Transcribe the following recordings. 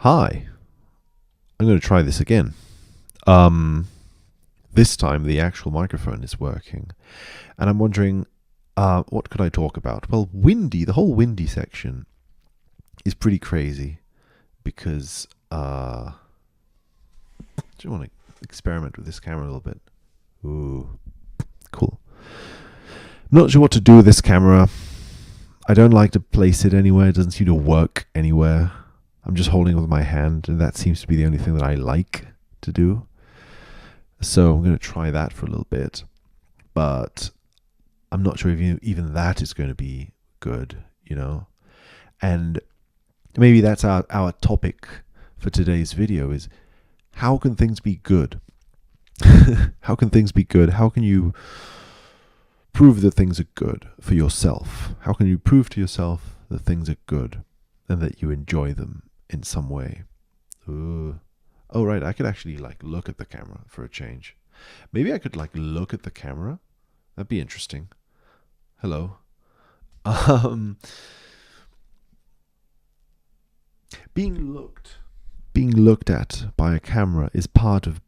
Hi, I'm going to try this again. This time the actual microphone is working, and I'm wondering, what could I talk about? Well, the whole windy section is pretty crazy because, do you want to experiment with this camera a little bit? Ooh, cool. I'm not sure what to do with this camera. I don't like to place it anywhere. It doesn't seem to work anywhere. I'm just holding it with my hand, and that seems to be the only thing that I like to do. So I'm going to try that for a little bit, but I'm not sure if even that is going to be good, And maybe that's our topic for today's video is, how can things be good? How can things be good? How can you prove that things are good for yourself? How can you prove to yourself that things are good and that you enjoy them in some way? Ooh. Oh, right, I could actually look at the camera for a change. Maybe I could look at the camera. That'd be interesting. Hello. Being looked at by a camera is part of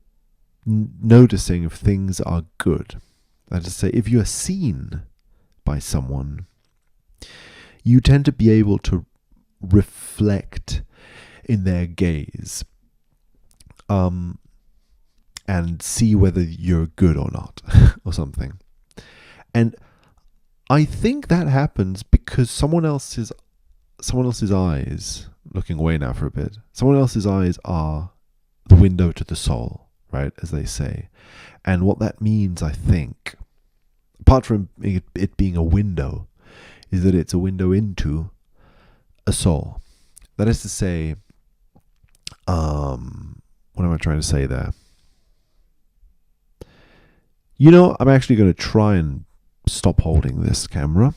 noticing if things are good. That is to say, if you are seen by someone, you tend to be able to reflect in their gaze, and see whether you're good or not, or something. And I think that happens because someone else's eyes, looking away now for a bit, someone else's eyes are the window to the soul, right, as they say. And what that means, I think, apart from it being a window, is that it's a window into a soul. That is to say, what am I trying to say there? I'm actually going to try and stop holding this camera.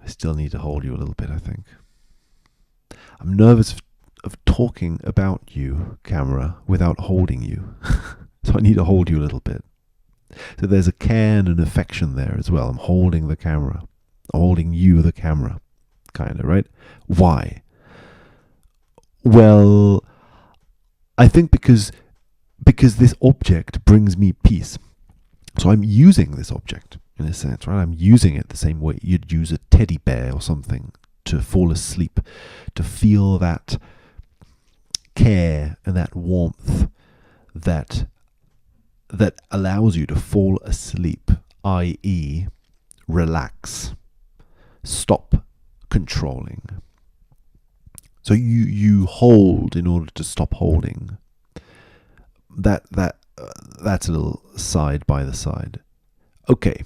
I still need to hold you a little bit, I think. I'm nervous of talking about you, camera, without holding you. So I need to hold you a little bit. So there's a care and an affection there as well. I'm holding the camera. I'm holding you, the camera, kind of, right? Why? Well, I think because this object brings me peace. So I'm using this object, in a sense, right? I'm using it the same way you'd use a teddy bear or something to fall asleep, to feel that care and that warmth that allows you to fall asleep, i.e., relax, stop controlling. So you hold in order to stop holding. That's a little side by the side. Okay.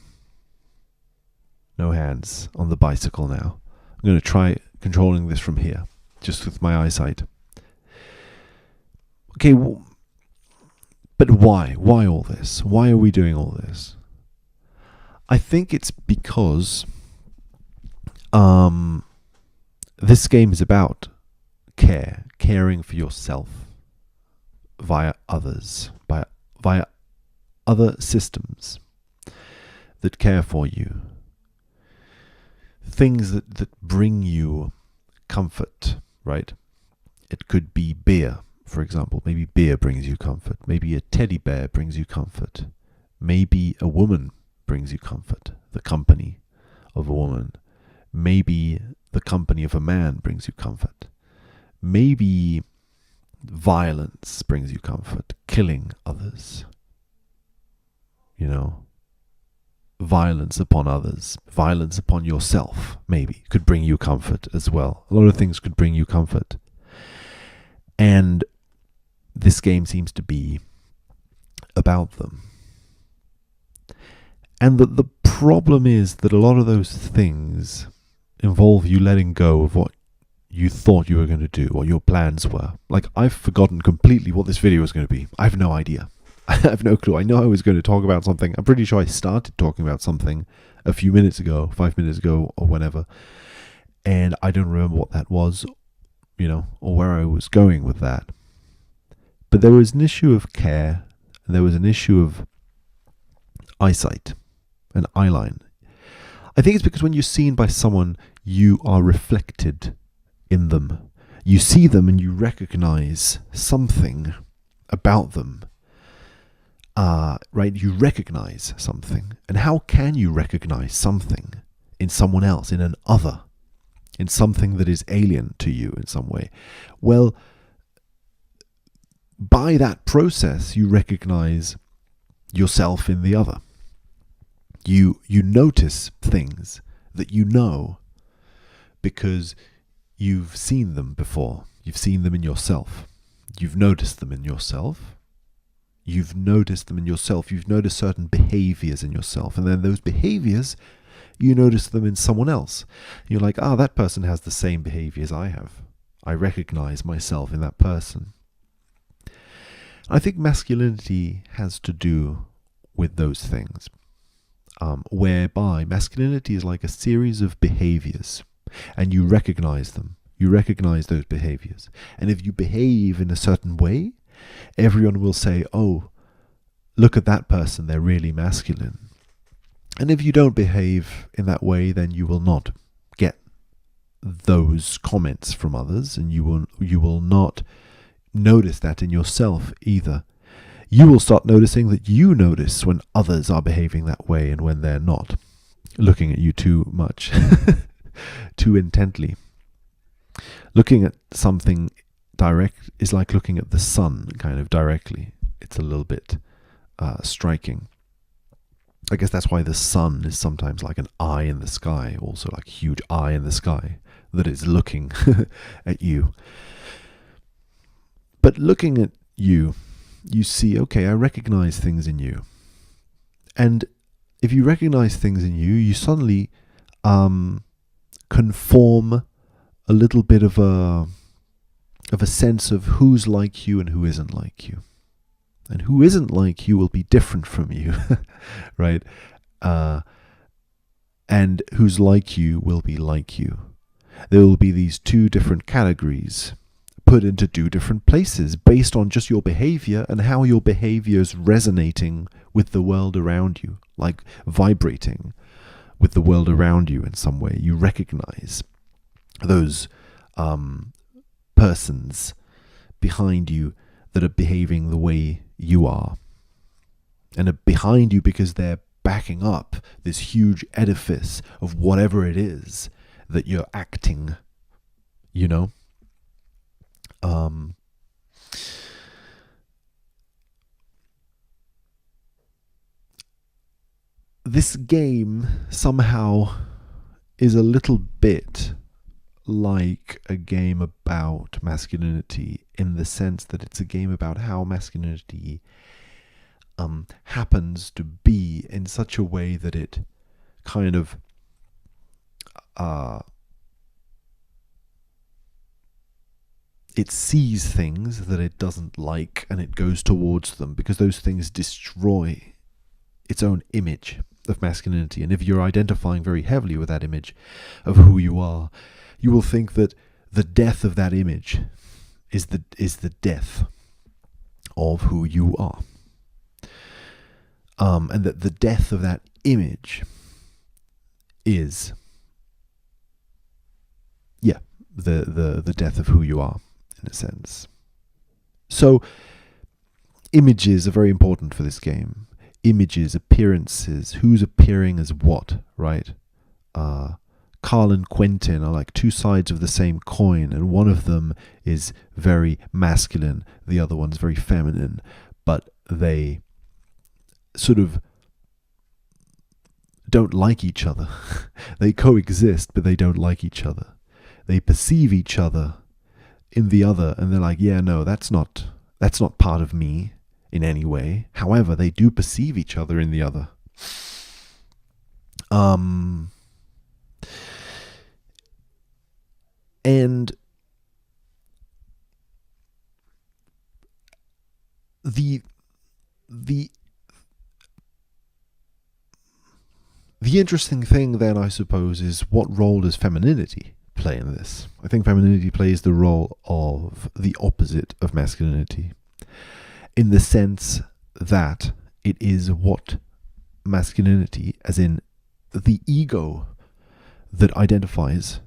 No hands on the bicycle now. I'm going to try controlling this from here, just with my eyesight. Okay, but why? Why all this? Why are we doing all this? I think it's because this game is about caring for yourself via others, via other systems that care for you. Things that bring you comfort, right? It could be beer, for example. Maybe beer brings you comfort. Maybe a teddy bear brings you comfort. Maybe a woman brings you comfort. The company of a woman. Maybe the company of a man brings you comfort. Maybe violence brings you comfort. Killing others. Violence upon others. Violence upon yourself, maybe, could bring you comfort as well. A lot of things could bring you comfort. And this game seems to be about them. And the problem is that a lot of those things involve you letting go of what you thought you were going to do, what your plans were. I've forgotten completely what this video was going to be. I have no idea. I have no clue. I know I was going to talk about something. I'm pretty sure I started talking about something a few minutes ago, 5 minutes ago, or whenever. And I don't remember what that was, or where I was going with that. But there was an issue of care, and there was an issue of eyesight and eyeline. I think it's because when you're seen by someone, you are reflected in them. You see them and you recognize something about them. Right? You recognize something. And how can you recognize something in someone else, in an other, in something that is alien to you in some way? Well, by that process, you recognize yourself in the other. You notice things that you know because you've seen them before. You've seen them in yourself. You've noticed them in yourself. You've noticed them in yourself. You've noticed certain behaviors in yourself. And then those behaviors, you notice them in someone else. You're like, that person has the same behaviors I have. I recognize myself in that person. I think masculinity has to do with those things, whereby masculinity is like a series of behaviors, and you recognize them. You recognize those behaviors. And if you behave in a certain way, everyone will say, oh, look at that person, they're really masculine. And if you don't behave in that way, then you will not get those comments from others, and you will not notice that in yourself either. You will start noticing that you notice when others are behaving that way and when they're not, looking at you too much, too intently. Looking at something direct is like looking at the sun kind of directly. It's a little bit striking. I guess that's why the sun is sometimes like an eye in the sky, also like a huge eye in the sky that is looking at you. But looking at you, you see, okay, I recognize things in you. And if you recognize things in you, you suddenly conform a little bit of a sense of who's like you and who isn't like you. And who isn't like you will be different from you, right? And who's like you will be like you. There will be these two different categories put into two different places based on just your behavior and how your behavior is resonating with the world around you, like vibrating with the world around you in some way. You recognize those persons behind you that are behaving the way you are, and are behind you because they're backing up this huge edifice of whatever it is that you're acting, you know? This game somehow is a little bit like a game about masculinity, in the sense that it's a game about how masculinity happens to be in such a way that it kind of it sees things that it doesn't like and it goes towards them because those things destroy its own image of masculinity. And if you're identifying very heavily with that image of who you are, you will think that the death of that image is the death of who you are. And that the death of that image is, the death of who you are, in a sense. So, images are very important for this game. Images, appearances, who's appearing as what, right? Carl and Quentin are like two sides of the same coin, and one of them is very masculine, the other one's very feminine, but they sort of don't like each other. They coexist, but they don't like each other. They perceive each other in the other, and they're like, yeah, no, that's not part of me in any way. However, they do perceive each other in the other. And the interesting thing then, I suppose, is what role does femininity play in this? I think femininity plays the role of the opposite of masculinity. in the sense that it is what masculinity, as in the ego that identifies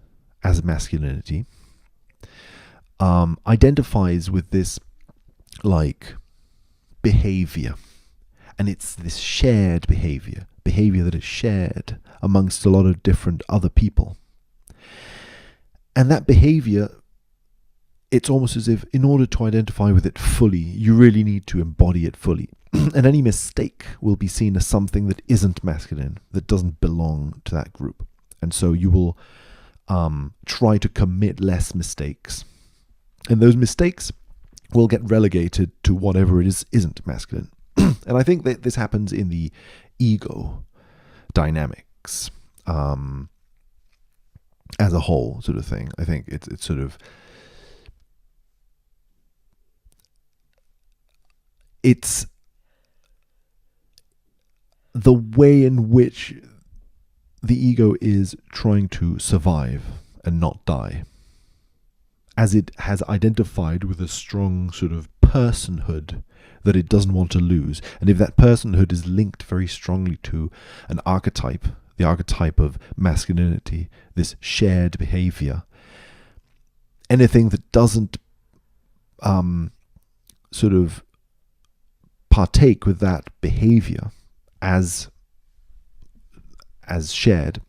as masculinity, identifies with this like behavior. And it's this shared behavior that is shared amongst a lot of different other people. And that behavior, it's almost as if in order to identify with it fully, you really need to embody it fully. And any mistake will be seen as something that isn't masculine, that doesn't belong to that group. And so you will try to commit less mistakes. And those mistakes will get relegated to whatever it is isn't masculine. And I think that this happens in the ego dynamics as a whole, sort of thing. I think it's sort of, it's the way in which the ego is trying to survive and not die, as it has identified with a strong sort of personhood that it doesn't want to lose. And if that personhood is linked very strongly to an archetype, the archetype of masculinity, this shared behavior, anything that doesn't sort of partake with that behavior as shared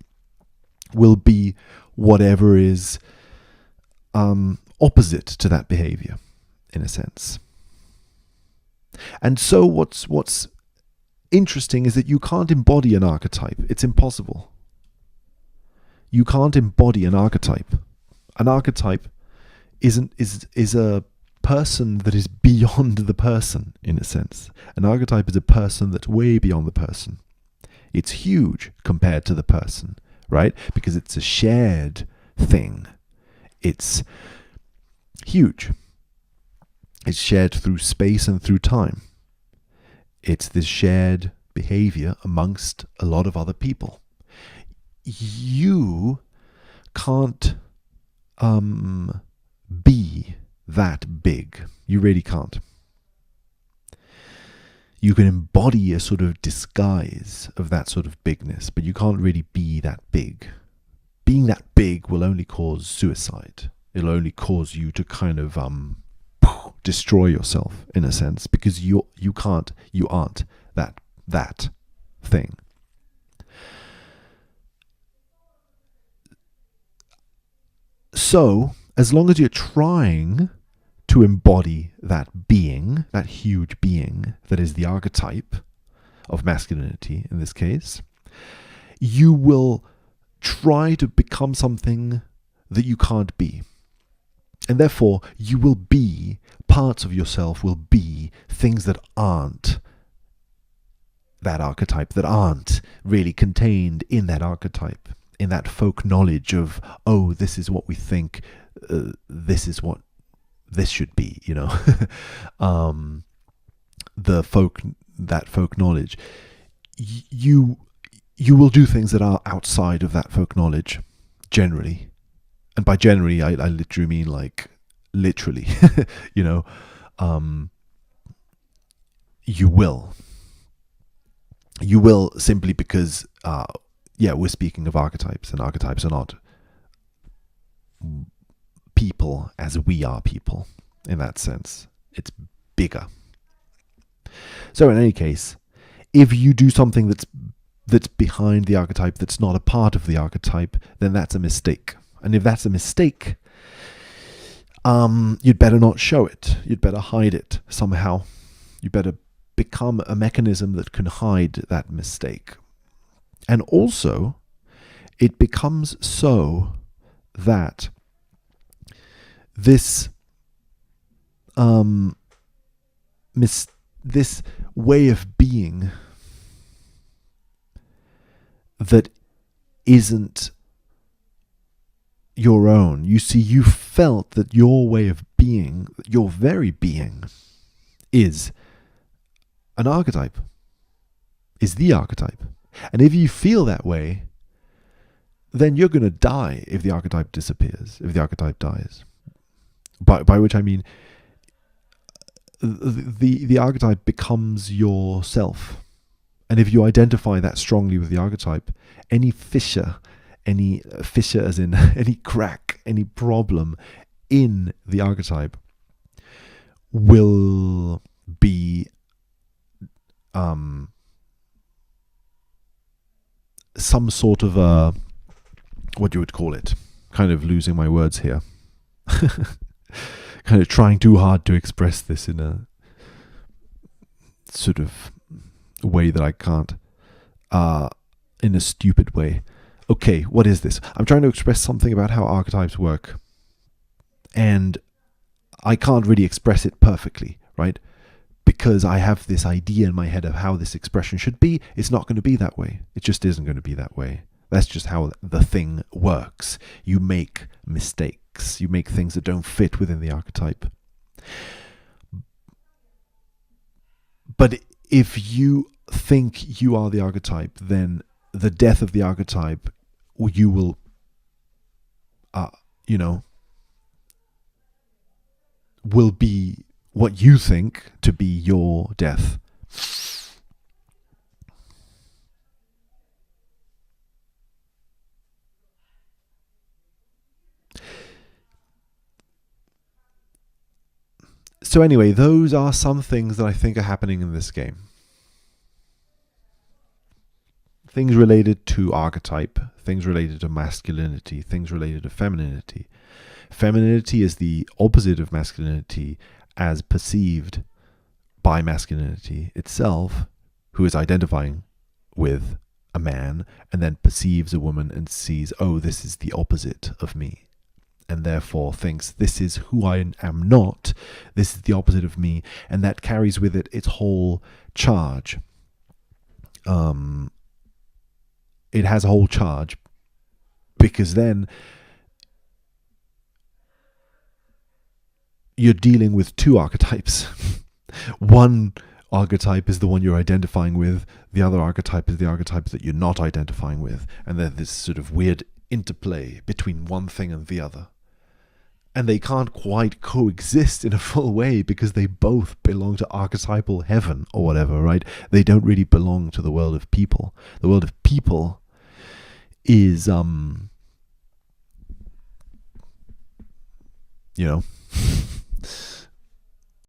will be whatever is opposite to that behavior, in a sense. And so what's interesting is that you can't embody an archetype. It's impossible. You can't embody an archetype. An archetype is a person that is beyond the person, in a sense. An archetype is a person that's way beyond the person. It's huge compared to the person, right? Because it's a shared thing. It's huge. It's shared through space and through time. It's this shared behavior amongst a lot of other people. You can't be that big. You really can't. You can embody a sort of disguise of that sort of bigness, but you can't really be that big. Being that big will only cause suicide. It'll only cause you to kind of destroy yourself, in a sense, because you aren't that thing. So, as long as you're trying to embody that being, that huge being that is the archetype of masculinity in this case, you will try to become something that you can't be. And therefore, you will be, parts of yourself will be things that aren't that archetype, that aren't really contained in that archetype, in that folk knowledge of, oh, this is what we think, this is what this should be, you know. That folk knowledge. You will do things that are outside of that folk knowledge, generally. And by generally, I literally mean like literally, you know, you will simply because, we're speaking of archetypes, and archetypes are not people as we are people in that sense. It's bigger. So in any case, if you do something that's behind the archetype, that's not a part of the archetype, then that's a mistake. And if that's a mistake, you'd better not show it. You'd better hide it somehow. You better become a mechanism that can hide that mistake. And also, it becomes so that this this way of being that isn't your own. You see, you felt that your way of being, your very being, is an archetype, is the archetype. And if you feel that way, then you're going to die if the archetype disappears, if the archetype dies. By which I mean, the archetype becomes yourself. And if you identify that strongly with the archetype, any fissure as in any crack, any problem in the archetype will be some sort of a, what you would call it, kind of losing my words here, kind of trying too hard to express this in a sort of way that I can't, in a stupid way. Okay, what is this? I'm trying to express something about how archetypes work, and I can't really express it perfectly, right? Because I have this idea in my head of how this expression should be. It's not going to be that way. It just isn't going to be that way. That's just how the thing works. You make mistakes. You make things that don't fit within the archetype. But if you think you are the archetype, then the death of the archetype, you will, will be what you think to be your death. So anyway, those are some things that I think are happening in this game. Things related to archetype, things related to masculinity, things related to femininity. Femininity is the opposite of masculinity as perceived by masculinity itself, who is identifying with a man and then perceives a woman and sees, oh, this is the opposite of me, and therefore thinks, this is who I am not, this is the opposite of me, and that carries with it its whole charge. It has a whole charge, because then you're dealing with two archetypes. One archetype is the one you're identifying with, the other archetype is the archetype that you're not identifying with, and there's this sort of weird interplay between one thing and the other. And they can't quite coexist in a full way because they both belong to archetypal heaven or whatever, right? They don't really belong to the world of people. The world of people is,